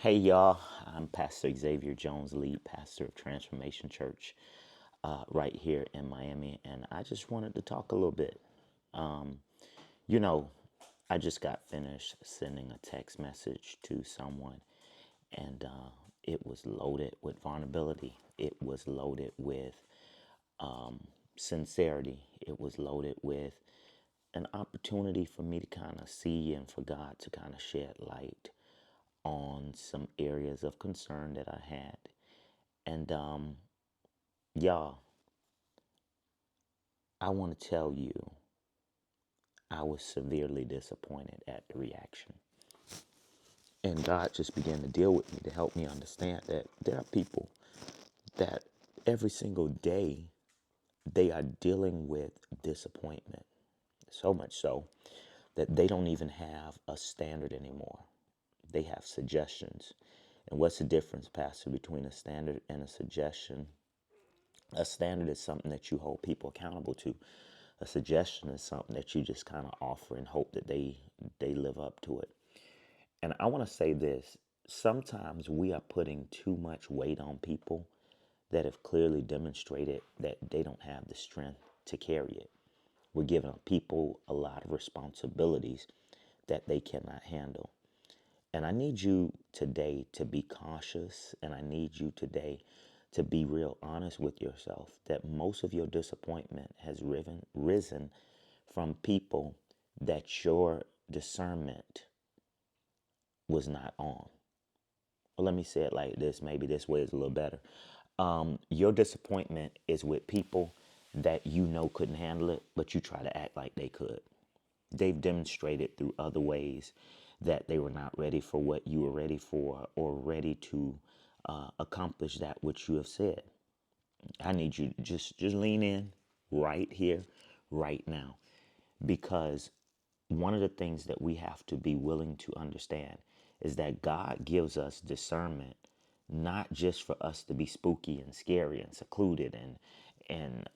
Hey y'all, I'm Pastor Xavier Jones, lead pastor of Transformation Church right here in Miami, and I just wanted to talk a little bit. Um, you know, I just got finished sending a text message to someone, and it was loaded with vulnerability. It was loaded with sincerity. It was loaded with an opportunity for me to kind of see and for God to kind of shed light on some areas of concern that I had. And y'all, I want to tell you, I was severely disappointed at the reaction. And God just began to deal with me to help me understand that there are people that every single day they are dealing with disappointment. So much so that they don't even have a standard anymore. They have suggestions. And what's the difference, Pastor, between a standard and a suggestion? A standard is something that you hold people accountable to. A suggestion is something that you just kind of offer and hope that they live up to it. And I want to say this, sometimes we are putting too much weight on people that have clearly demonstrated that they don't have the strength to carry it. We're giving people a lot of responsibilities that they cannot handle. And I need you today to be cautious, and I need you today to be real honest with yourself that most of your disappointment has risen from people that your discernment was not on. Well, let me say it like this. Maybe this way is a little better. Your disappointment is with people that you know couldn't handle it, but you try to act like they could. They've demonstrated through other ways that they were not ready for what you were ready for or ready to accomplish that which you have said. I need you to just lean in right here, right now, because one of the things that we have to be willing to understand is that God gives us discernment not just for us to be spooky and scary and secluded and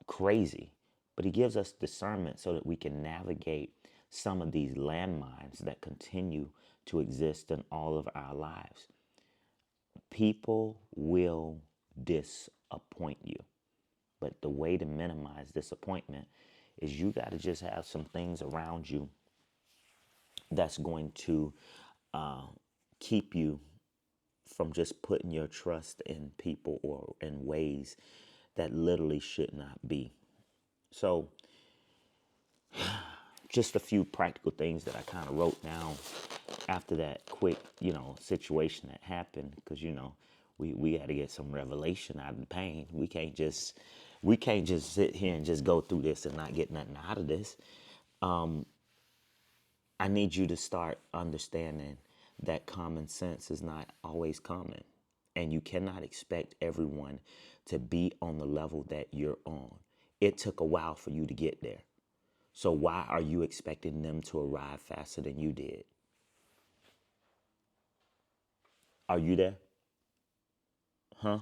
crazy, but he gives us discernment so that we can navigate some of these landmines that continue to exist in all of our lives. People will disappoint you, but the way to minimize disappointment is you got to just have some things around you that's going to uh, keep you from just putting your trust in people or in ways that literally should not be. So, just a few practical things that I kind of wrote down after that quick, situation that happened, because we got to get some revelation out of the pain. We can't just sit here and just go through this and not get nothing out of this. I need you to start understanding that common sense is not always common. And you cannot expect everyone to be on the level that you're on. It took a while for you to get there. So why are you expecting them to arrive faster than you did? Are you there? Huh?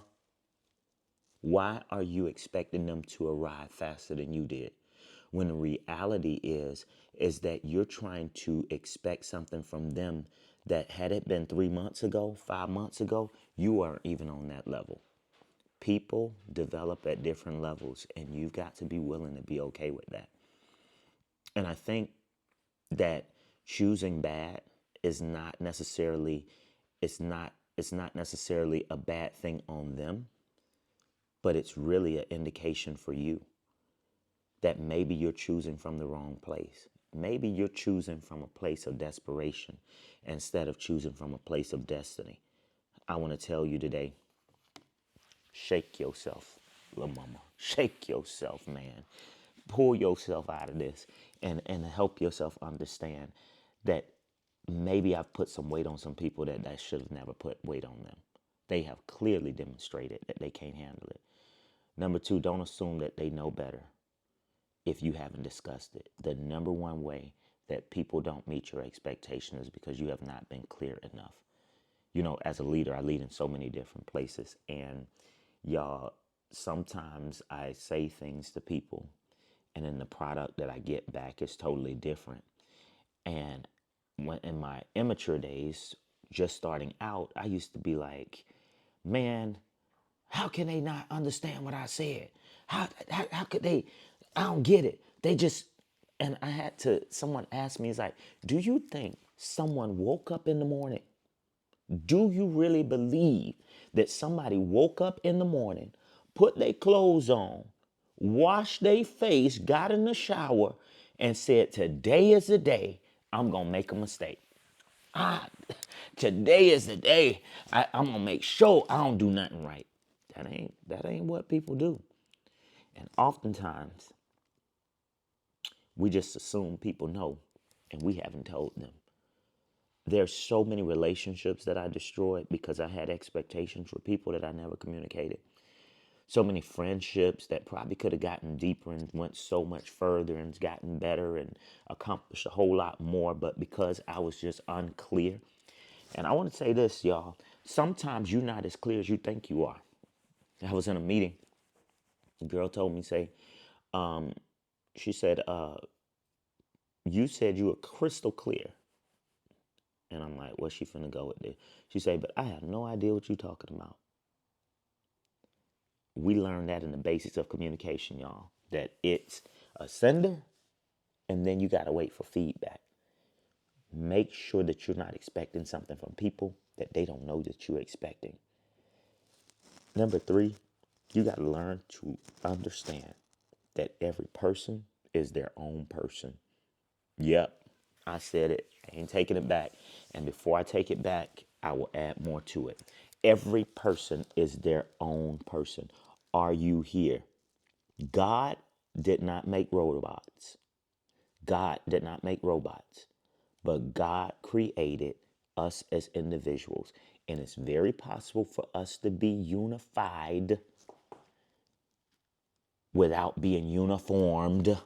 Why are you expecting them to arrive faster than you did? When the reality is that you're trying to expect something from them that had it been 3 months ago, 5 months ago, you aren't even on that level. People develop at different levels, and you've got to be willing to be okay with that. And I think that choosing bad is not necessarily it's not necessarily a bad thing on them, but it's really an indication for you that maybe you're choosing from the wrong place. Maybe you're choosing from a place of desperation instead of choosing from a place of destiny. I want to tell you today, shake yourself, little mama. Shake yourself, man. Pull yourself out of this and help yourself understand that maybe I've put some weight on some people that I should have never put weight on them. They have clearly demonstrated that they can't handle it. Number two, don't assume that they know better if you haven't discussed it. The number one way that people don't meet your expectations is because you have not been clear enough. As a leader, I lead in so many different places. And y'all, sometimes I say things to people, and then the product that I get back is totally different. And when in my immature days, just starting out, I used to be like, man, how can they not understand what I said? How could they? I don't get it. They just, and I had to, someone asked me, it's like, do you think someone woke up in the morning? Do you really believe that somebody woke up in the morning, put their clothes on, washed their face, got in the shower, and said, today is the day I'm going to make a mistake? Ah, today is the day I'm going to make sure I don't do nothing right. That ain't what people do. And oftentimes, we just assume people know, and we haven't told them. There's so many relationships that I destroyed because I had expectations for people that I never communicated. So many friendships that probably could have gotten deeper and went so much further and gotten better and accomplished a whole lot more, but because I was just unclear. And I want to say this, y'all. Sometimes you're not as clear as you think you are. I was in a meeting. A girl told me, she said, you said you were crystal clear. And I'm like, what's she finna go with this? She said, but I have no idea what you're talking about. We learned that in the basics of communication, y'all, that it's a sender and then you got to wait for feedback. Make sure that you're not expecting something from people that they don't know that you're expecting. Number 3, you got to learn to understand that every person is their own person. Yep, I said it. I ain't taking it back. And before I take it back, I will add more to it. Every person is their own person. Are you here? God did not make robots. God did not make robots. But God created us as individuals. And it's very possible for us to be unified without being uniformed.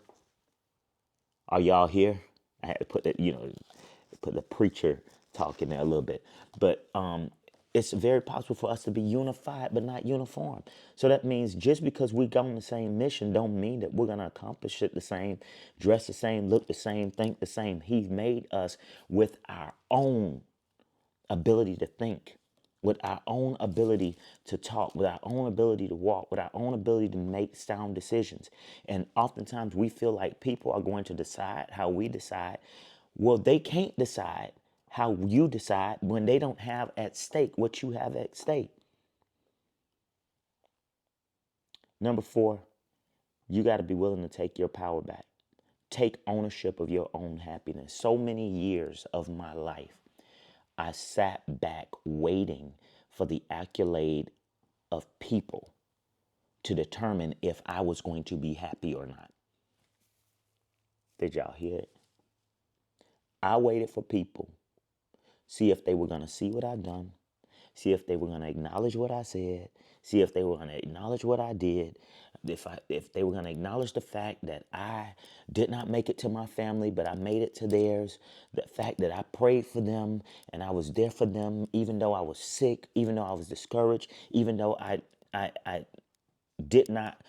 Are y'all here? I had to put that, put the preacher talk in there a little bit. But it's very possible for us to be unified but not uniform. So that means just because we go on the same mission don't mean that we're going to accomplish it the same, dress the same, look the same, think the same. He made us with our own ability to think, with our own ability to talk, with our own ability to walk, with our own ability to make sound decisions. And oftentimes we feel like people are going to decide how we decide. Well, they can't decide how you decide when they don't have at stake what you have at stake. Number 4, you got to be willing to take your power back. Take ownership of your own happiness. So many years of my life, I sat back waiting for the accolade of people to determine if I was going to be happy or not. Did y'all hear it? I waited for people, see if they were going to see what I'd done, see if they were going to acknowledge what I said, see if they were going to acknowledge what I did, if they were going to acknowledge the fact that I did not make it to my family, but I made it to theirs, the fact that I prayed for them and I was there for them, even though I was sick, even though I was discouraged, even though I did not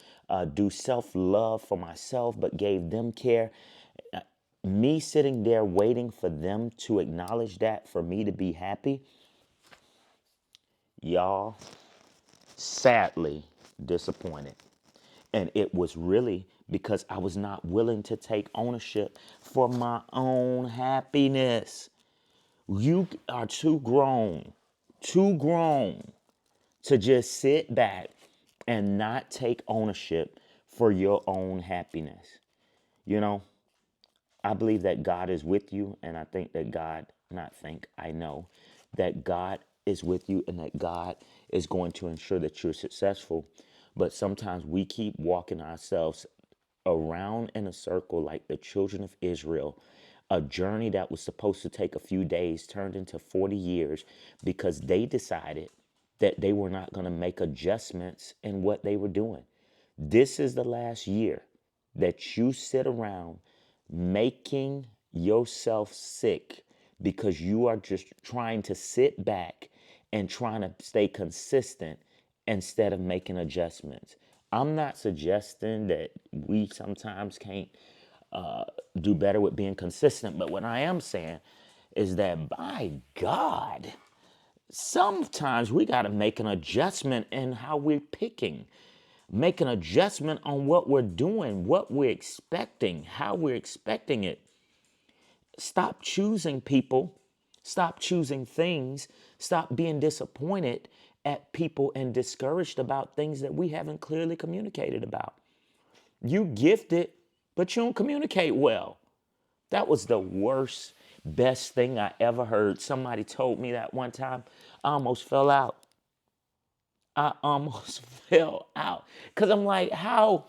do self-love for myself, but gave them care. Me sitting there waiting for them to acknowledge that for me to be happy, y'all, sadly disappointed. And it was really because I was not willing to take ownership for my own happiness. You are too grown to just sit back and not take ownership for your own happiness. You know, I believe that God is with you, and I think that I know that God is with you and that God is going to ensure that you're successful. But sometimes we keep walking ourselves around in a circle like the children of Israel. A journey that was supposed to take a few days turned into 40 years because they decided that they were not going to make adjustments in what they were doing. This is the last year that you sit around making yourself sick because you are just trying to sit back and trying to stay consistent instead of making adjustments. I'm not suggesting that we sometimes can't do better with being consistent, but what I am saying is that, by God, sometimes we got to make an adjustment in how we're picking, make an adjustment on what we're doing, what we're expecting, how we're expecting it. Stop choosing people, stop choosing things, stop being disappointed at people and discouraged about things that we haven't clearly communicated about. You gifted, but you don't communicate well. That was the worst, best thing I ever heard. Somebody told me that one time. I almost fell out. I almost fell out. Because I'm like, how?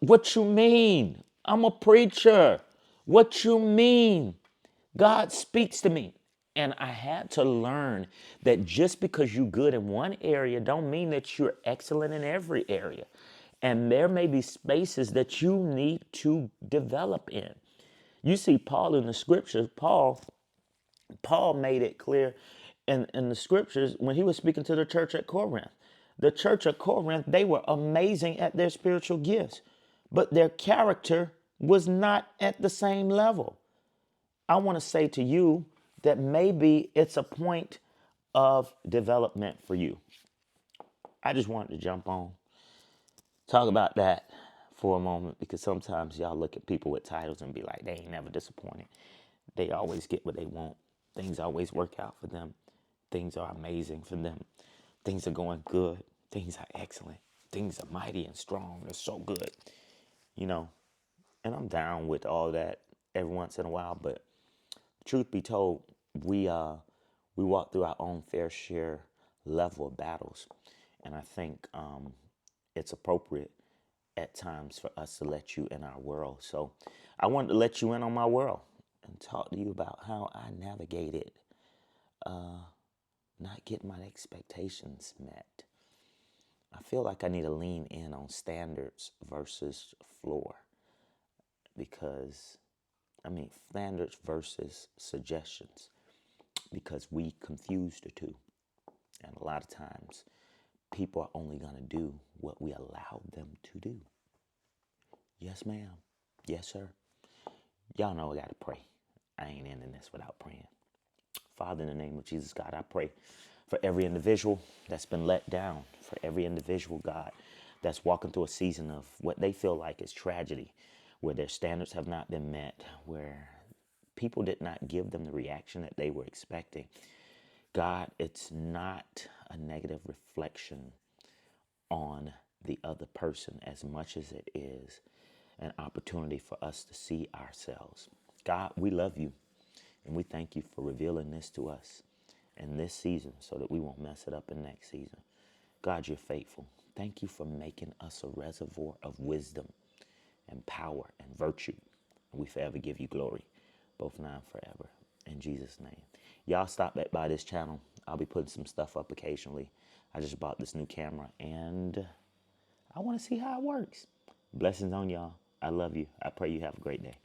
What you mean? I'm a preacher. What you mean? God speaks to me. And I had to learn that just because you're good in one area don't mean that you're excellent in every area. And there may be spaces that you need to develop in. You see Paul in the scriptures, Paul made it clear in the scriptures when he was speaking to the church at Corinth. The church at Corinth, they were amazing at their spiritual gifts, but their character was not at the same level. I want to say to you that maybe it's a point of development for you. I just wanted to jump on, talk about that for a moment, because sometimes y'all look at people with titles and be like, they ain't never disappointed. They always get what they want. Things always work out for them. Things are amazing for them. Things are going good. Things are excellent. Things are mighty and strong. They're so good, you know. And I'm down with all that every once in a while. But truth be told, we walk through our own fair share level of battles, and I think it's appropriate at times for us to let you in our world. So I wanted to let you in on my world and talk to you about how I navigated not getting my expectations met. I feel like I need to lean in on standards versus floor, because, standards versus suggestions, because we confuse the two. And a lot of times, people are only going to do what we allow them to do. Yes, ma'am. Yes, sir. Y'all know I got to pray. I ain't ending this without praying. Father, in the name of Jesus, God, I pray for every individual that's been let down, for every individual, God, that's walking through a season of what they feel like is tragedy, where their standards have not been met, where people did not give them the reaction that they were expecting. God, it's not a negative reflection on the other person as much as it is an opportunity for us to see ourselves. God, we love you, and we thank you for revealing this to us in this season so that we won't mess it up in next season. God, you're faithful. Thank you for making us a reservoir of wisdom and power and virtue. And we forever give you glory, both now and forever. In Jesus' name. Y'all stop back by this channel. I'll be putting some stuff up occasionally. I just bought this new camera, and I want to see how it works. Blessings on y'all. I love you. I pray you have a great day.